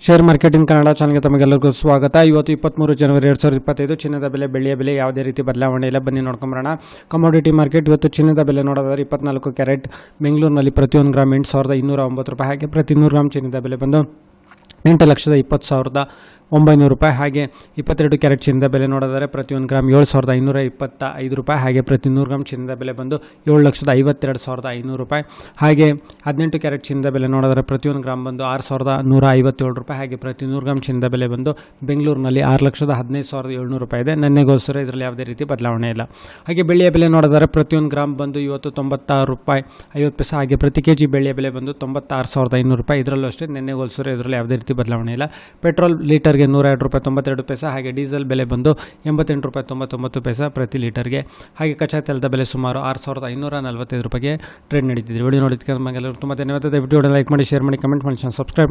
Share market in Kannada ಚಾನಲ್ಗೆ ತಮಗೆಲ್ಲರಿಗೂ ಸ್ವಾಗತ. ಇವತ್ತು 23 ಜನವರಿ 2025 ಚಿನ್ನದ ಬೆಲೆ, ಬೆಳ್ಳಿಯ ಬೆಲೆ ಯಾವುದೇ ರೀತಿ ಬದಲಾವಣೆ ಇಲ್ಲ. ಬನ್ನಿ ನೋಡ್ಕೊಂಬರೋಣ. ಕಮೋಡಿಟಿ ಮಾರ್ಕೆಟ್ ಇವತ್ತು ಚಿನ್ನದ ಬೆಲೆ ನೋಡೋದಾದ್ರೆ 24 ಕ್ಯಾರೆಟ್ ಬೆಂಗಳೂರಿನಲ್ಲಿ ಪ್ರತಿ 1 ಗ್ರಾಮ್ 8,209 ರೂಪಾಯಿ. ಹಾಗೆ ಪ್ರತಿ 100 ಗ್ರಾಮ್ ಚಿನ್ನದ ಬೆಲೆ ಬಂದು 8,20,900 ರೂಪಾಯಿ. ಹಾಗೆ 22 ಕ್ಯಾರೆಟ್ ಚಿನ್ನದ ಬೆಲೆ ನೋಡಿದರೆ ಪ್ರತಿ 1 ಗ್ರಾಮ್ 7,525 ರೂಪಾಯಿ. ಹಾಗೆ ಪ್ರತಿ 100 ಗ್ರಾಮ್ ಚಿನ್ನದ ಬೆಲೆ ಬಂದು 7,52,500 ರೂಪಾಯಿ. ಹಾಗೆ 18 ಕ್ಯಾರೆಟ್ ಚಿನ್ನದ ಬೆಲೆ ನೋಡಿದರೆ ಪ್ರತಿ 1 ಗ್ರಾಮ್ ಬಂದು 6,157 ರೂಪಾಯಿ. ಹಾಗೆ ಪ್ರತಿ 100 ಗ್ರಾಮ್ ಚಿನ್ನದ ಬೆಲೆ ಬಂದು ಬೆಂಗಳೂರಿನಲ್ಲಿ 6,15,700 ರೂಪಾಯಿ ಇದೆ. ನೆನ್ನೆಗೋಸ್ಕರ ಇದರಲ್ಲಿ ಯಾವುದೇ ರೀತಿ ಬದಲಾವಣೆ ಇಲ್ಲ. ಹಾಗೆ ಬೆಳ್ಳಿಯ ಬೆಲೆ ನೋಡಿದರೆ ಪ್ರತಿ 1 ಗ್ರಾಮ್ ಬಂದು ಇವತ್ತು 96 ರೂಪಾಯಿ 50 ಪೈಸೆ. ಹಾಗೆ ಪ್ರತಿ ಕೆಜಿ ಬೆಳ್ಳಿಯ ಬೆಲೆ ಬಂದು 96,500 ರೂಪಾಯಿ. ಇದರಲ್ಲೂ ಅಷ್ಟೇ ನೆನ್ನೆಗೋಸ್ಕರ ಇದರಲ್ಲಿ ಯಾವುದೇ ರೀತಿ ಬದಲಾವಣೆ ಇಲ್ಲ. ಪೆಟ್ರೋಲ್ ಲೀಟರ್ಗೆ 102 ರೂಪಾಯಿ 92 ಪೈಸೆ. ಹಾಗೆ ಡೀಸೆಲ್ ಬೆಲೆ ಬಂದು 88 ರೂಪಾಯಿ 99 ಪೈಸೆ ಪ್ರತಿ ಲೀಟರ್ಗೆ. ಹಾಗೆ ಕಚ್ಚಾ ತೈಲದ ಬೆಲೆ ಸುಮಾರು 6,545 ರೂಪಾಯಿಗೆ ಟ್ರೇಡ್ ನಡೀತಿದೆ. ವಿಡಿಯೋ ನೋಡಿದ್ದಕ್ಕೆ ನಮಗೆಲ್ಲರೂ ತುಂಬ ಧನ್ಯವಾದ. ದಯವಿಟ್ಟು ಲೈಕ್ ಮಾಡಿ, ಶೇರ್ ಮಾಡಿ, ಕಮೆಂಟ್ ಮಾಡಿ, ಸಬ್ಸ್ಕ್ರೈಬ್